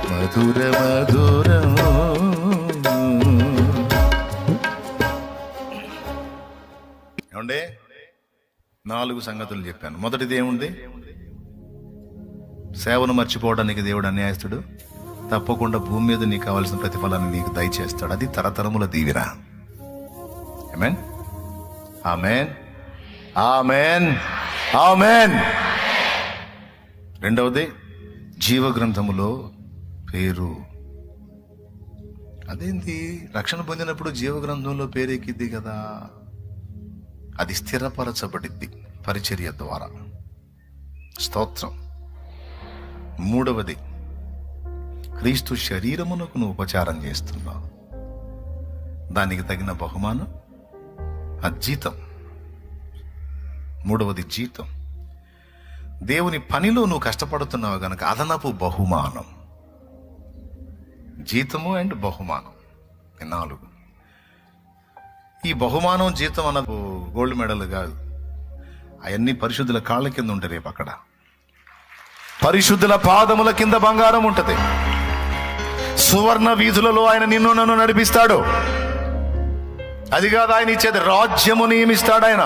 మధుర మధుర. ఏమండి, 4 సంగతులు చెప్పాను. మొదటిది ఏముంది? సేవను మర్చిపోవడానికి దేవుడు అన్యాయస్తుడు. తప్పకుండా భూమి మీద నీకు కావాల్సిన ప్రతిఫలాన్ని నీకు దయచేస్తాడు. అది తరతరముల దీవెన. ఆమేన్, ఆమేన్, ఆమేన్, ఆమేన్. రెండవది, జీవ గ్రంథములో పేరు. అదేంటి? రక్షణ పొందినప్పుడు జీవ గ్రంథంలో పేరు ఎక్కిద్ది కదా, అది స్థిరపరచబడిద్ది పరిచర్య ద్వారా. స్తోత్రం. మూడవది, క్రీస్తు శరీరమునకు నువ్వు ఉపచారం చేస్తున్నావు, దానికి తగిన బహుమానం ఆ జీతం. మూడవది జీతం. దేవుని పనిలో నువ్వు కష్టపడుతున్నావు గనక అదనపు బహుమానం. జీతము అండ్ బహుమానం, 4. ఈ బహుమానం జీతం అన్నది గోల్డ్ మెడల్ కాదు. అవన్నీ పరిశుద్ధుల కాళ్ళ కింద ఉంటాయి. రేపు అక్కడ పరిశుద్ధుల పాదముల కింద బంగారం ఉంటది. సువర్ణ వీధులలో ఆయన నిన్ను నన్ను నడిపిస్తాడు. అది కాదు ఆయన ఇచ్చేది, రాజ్యము నియమిస్తాడు ఆయన.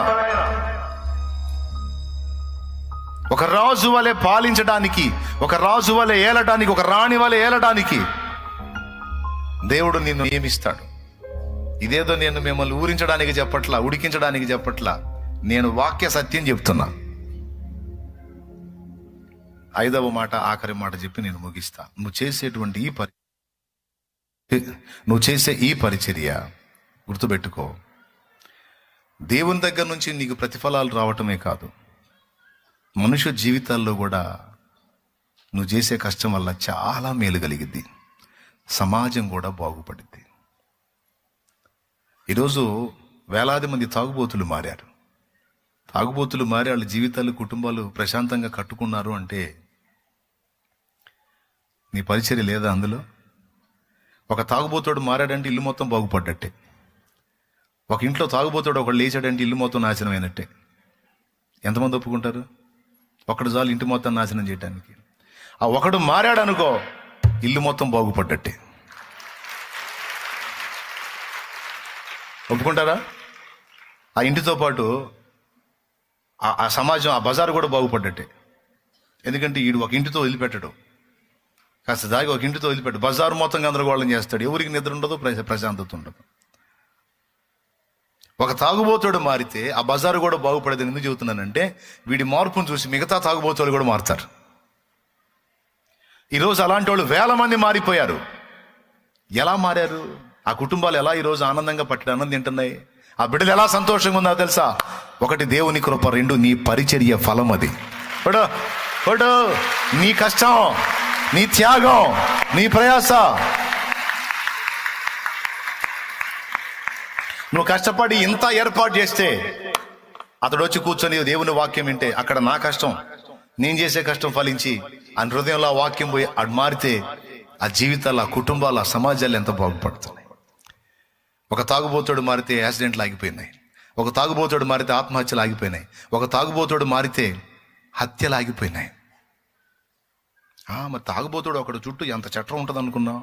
ఒక రాజు వలె పాలించడానికి, ఒక రాజు వలె ఏలటానికి, ఒక రాణి వలె ఏలటానికి దేవుడు నిన్ను నియమిస్తాడు. ఇదేదో నేను మిమ్మల్ని ఊరించడానికి చెప్పట్లా, ఉడికించడానికి చెప్పట్లా, నేను వాక్య సత్యం చెప్తున్నా. 5వ మాట, ఆఖరి మాట చెప్పి నేను ముగిస్తా. నువ్వు చేసే ఈ పరిచర్య గుర్తుపెట్టుకో, దేవుని దగ్గర నుంచి నీకు ప్రతిఫలాలు రావటమే కాదు, మనుష్య జీవితాల్లో కూడా నువ్వు చేసే కష్టం వల్ల చాలా మేలు కలిగిద్ది, సమాజం కూడా బాగుపడిద్ది. ఈరోజు వేలాది మంది తాగుబోతులు మారారు. తాగుబోతులు మారి వాళ్ళ జీవితాలు, కుటుంబాలు ప్రశాంతంగా కట్టుకున్నారు అంటే నీ పరిచర్య లేదా అందులో? ఒక తాగుబోతుడు మారాడంటే ఇల్లు మొత్తం బాగుపడ్డట్టే. ఒక ఇంట్లో తాగుబోతుడు ఒకడు లేచాడంటే ఇల్లు మొత్తం నాశనం అయినట్టే. ఎంతమంది ఒప్పుకుంటారు? ఒకడు చాలు ఇంటి మొత్తం నాశనం చేయడానికి. ఆ ఒకడు మారాడు అనుకో, ఇల్లు మొత్తం బాగుపడ్డట్టే. ఒప్పుకుంటారా? ఆ ఇంటితో పాటు ఆ సమాజం, ఆ బజారు కూడా బాగుపడ్డట్టే. ఎందుకంటే ఈడు ఒక ఇంటితో వదిలిపెట్టడు, కాస్త దాగి ఒక ఇంటితో వదిలిపెట్టు, బజారు మొత్తం గందరగోళం చేస్తాడు. ఎవరికి నిద్ర ఉండదు, ప్రశాంతత ఉండదు. ఒక తాగుబోతుడు మారితే ఆ బజారు కూడా బాగుపడేది. ఎందుకు చెబుతున్నానంటే, వీడి మార్పును చూసి మిగతా తాగుబోతులు కూడా మారుతారు. ఈరోజు అలాంటి వాళ్ళు 1000 మంది మారిపోయారు. ఎలా మారారు? ఆ కుటుంబాలు ఎలా ఈరోజు ఆనందంగా పట్టి ఆనందం తింటున్నాయి? ఆ బిడ్డలు ఎలా సంతోషంగా ఉందో తెలుసా? ఒకటి దేవుని కృప, రెండు నీ పరిచర్య ఫలం. అది పడు నీ కష్టం, నీ త్యాగం, నీ ప్రయాస. నువ్వు కష్టపడి ఇంత ఏర్పాటు చేస్తే అతడు వచ్చి కూర్చొని దేవుని వాక్యం వింటే, అక్కడ నా కష్టం, నేను చేసే కష్టం ఫలించి ఆ హృదయంలో ఆ వాక్యం పోయి అటు మారితే ఆ జీవితాలు, ఆ కుటుంబాలు, ఆ సమాజాలు ఎంత బాగుపడుతున్నాయి. ఒక తాగుబోతుడు మారితే యాక్సిడెంట్లు ఆగిపోయినాయి. ఒక తాగుబోతుడు మారితే ఆత్మహత్యలు ఆగిపోయినాయి. ఒక తాగుబోతుడు మారితే హత్యలు ఆగిపోయినాయి. మరి తాగుబోతుడు ఒకడు చుట్టూ ఎంత చట్టం ఉంటుంది అనుకున్నావు?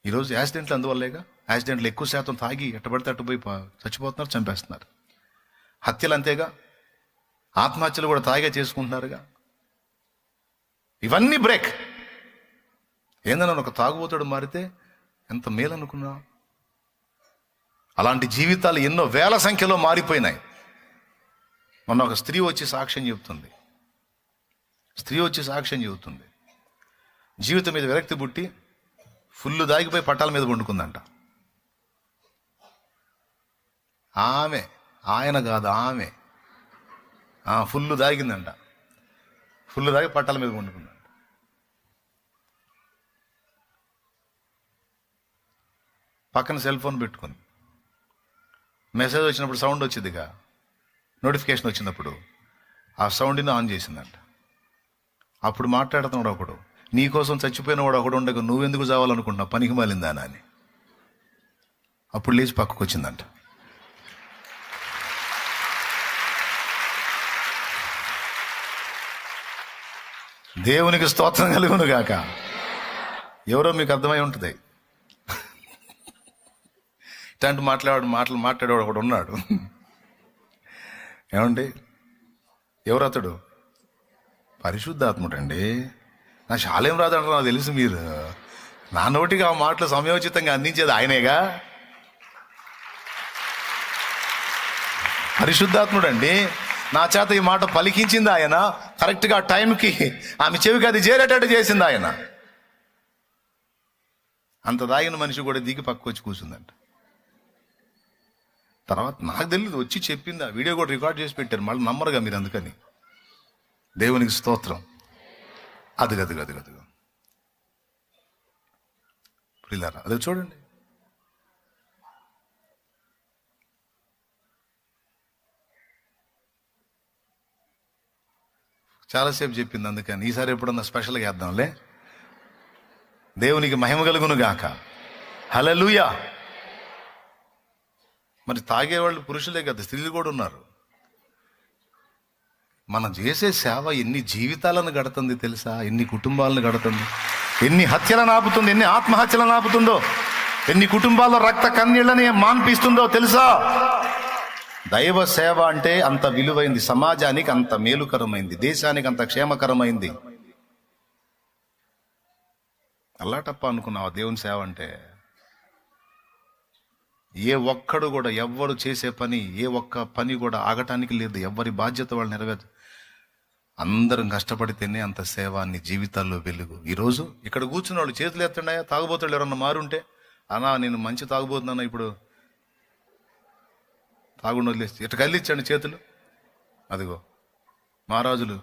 ఈరోజు యాక్సిడెంట్లు అందువల్లేగా. యాక్సిడెంట్లు ఎక్కువ శాతం తాగి ఎట్టబడితే అట్టు పోయి చచ్చిపోతున్నారు, చంపేస్తున్నారు. హత్యలు అంతేగా. ఆత్మహత్యలు కూడా తాగే చేసుకుంటున్నారుగా. ఇవన్నీ బ్రేక్. ఏందన్నా ఒక తాగుబోతుడు మారితే ఎంత మేలు అనుకున్నా? అలాంటి జీవితాలు ఎన్నో వేల సంఖ్యలో మారిపోయినాయి. మొన్న ఒక స్త్రీ వచ్చి సాక్ష్యం చెబుతుంది. జీవితం మీద విరక్తి పుట్టి ఫుల్లు దాగిపోయి పట్టాల మీద వండుకుందంట. ఆయన కాదు, ఆమె ఫుల్లు దాగిందంట. ఫుల్లు దాగి పట్టాల మీద వండుకుందంట. పక్కన సెల్ ఫోన్ పెట్టుకుంది. మెసేజ్ వచ్చినప్పుడు సౌండ్ వచ్చిందిగా, నోటిఫికేషన్ వచ్చినప్పుడు ఆ సౌండ్ని ఆన్ చేసిందంట. అప్పుడు మాట్లాడుతున్నాడు ఒకడు, నీకోసం చచ్చిపోయిన వాడు ఒకడు ఉండగా నువ్వెందుకు చావాలనుకుంటున్నావు, పనికి మాలిందానా అని. అప్పుడు లేచి పక్కకు వచ్చిందంట. దేవునికి స్తోత్రం కలుగును గాక. ఎవరో మీకు అర్థమై ఉంటుంది. ఇట్లాంటి మాట్లాడేవాడు ఒకడు ఉన్నాడు. ఏమండి, ఎవరతడు? పరిశుద్ధాత్ముడు అండి. నా శాలేం రాదంటారు, నాకు తెలుసు. మీరు నా నోటికి ఆ మాటలు సమయోచితంగా అందించేది ఆయనేగా. పరిశుద్ధాత్ముడు అండి. నా చేత ఈ మాట పలికించింది ఆయన. కరెక్ట్గా టైంకి ఆమె చెవికి అది చేరేటట్టు చేసింది ఆయన. అంత దాగిన మనిషి కూడా దిగి పక్కకు వచ్చి కూర్చుందంట. తర్వాత నాకు తెలియదు, వచ్చి చెప్పింది. ఆ వీడియో కూడా రికార్డ్ చేసి పెట్టారు. మళ్ళీ నమ్మరుగా మీరు, అందుకని. దేవునికి స్తోత్రం. అదిగో ప్రియులారా, అది చూడండి. చాలాసేపు చెప్పింది, అందుకని ఈసారి ఎప్పుడన్నా స్పెషల్గా వేద్దాంలే. దేవునికి మహిమ కలుగును గాక. హల్లెలూయా. మరి తాగేవాళ్ళు పురుషులే కదా, స్త్రీలు కూడా ఉన్నారు. మనం చేసే సేవ ఎన్ని జీవితాలను గడుతుంది తెలుసా? ఎన్ని కుటుంబాలను గడుతుంది, ఎన్ని హత్యలను ఆపుతుంది, ఎన్ని ఆత్మహత్యలను ఆపుతుందో, ఎన్ని కుటుంబాల్లో రక్త కన్నీళ్ళని మాన్పిస్తుందో తెలుసా? దైవ సేవ అంటే అంత విలువైంది, సమాజానికి అంత మేలుకరమైంది, దేశానికి అంత క్షేమకరమైంది. అల్లాటప్ప అనుకున్నావా దేవుని సేవ అంటే? ఏ ఒక్కడు కూడా, ఎవ్వరు చేసే పని, ఏ ఒక్క పని కూడా ఆగటానికి లేదు. ఎవరి బాధ్యత వాళ్ళు నెరవేర్చు. అందరం కష్టపడితేనే అంత సేవ, అన్ని జీవితాల్లో వెలుగు. ఈరోజు ఇక్కడ కూర్చున్న వాళ్ళు చేతులు ఎత్తండాయా? తాగుబోతాడు ఎవరన్నా మారుంటే, అన్నా నేను మంచి తాగుబోతున్నాను, ఇప్పుడు తాగుండి వదిలేసి ఇట్లా కదిలించండి చేతులు. అదిగో మహారాజులు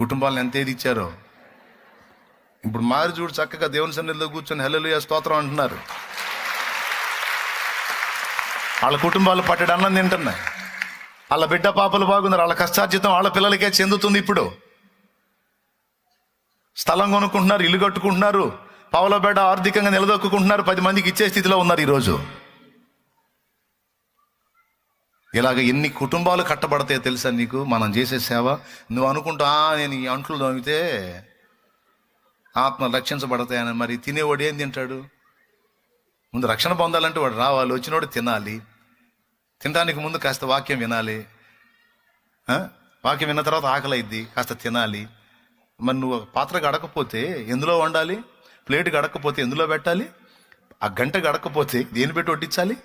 కుటుంబాలను ఎంత ఏది ఇచ్చారో. ఇప్పుడు మారి చూడు, చక్కగా దేవుని సన్నిధిలో కూర్చొని హల్లెలూయా స్తోత్రం అంటున్నారు. వాళ్ళ కుటుంబాలు పట్టడి అన్నం తింటున్నాయి. వాళ్ళ బిడ్డ పాపలు బాగున్నారు. వాళ్ళ కష్టార్జితం వాళ్ళ పిల్లలకే చెందుతుంది. ఇప్పుడు స్థలం కొనుక్కుంటున్నారు, ఇల్లు కట్టుకుంటున్నారు, పావుల బిడ్డ ఆర్థికంగా నిలదొక్కుంటున్నారు, 10 మందికి ఇచ్చే స్థితిలో ఉన్నారు ఈరోజు. ఇలాగ ఎన్ని కుటుంబాలు కట్టబడతాయో తెలుసా నీకు మనం చేసే సేవ? నువ్వు అనుకుంటా నేను ఈ అంట్లు తోమితే ఆత్మ రక్షించబడతాయని. మరి తినేవాడు ఏం తింటాడు? ముందు రక్షణ పొందాలంటే వాడు రావాలి, వచ్చినోడు తినాలి. తినడానికి ముందు కాస్త వాక్యం వినాలి. వాక్యం విన్న తర్వాత ఆకలి అయింది, కాస్త తినాలి. మరి నువ్వు పాత్ర గడకపోతే ఎందులో వండాలి? ప్లేట్ గడకపోతే ఎందులో పెట్టాలి? ఆ గంట గడకపోతే దేని పెట్టి వడ్డించాలి?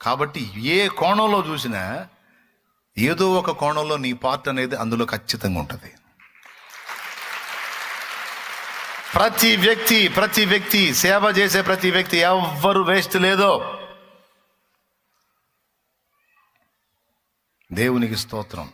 కాబట్టి ఏ కోణంలో చూసినా ఏదో ఒక కోణంలో నీ పార్ట్ అనేది అందులో ఖచ్చితంగా ఉంటుంది. ప్రతి వ్యక్తి సేవ చేసే ప్రతి వ్యక్తి ఎవ్వరు వేస్ట్ లేదు. దేవునికి స్తోత్రం.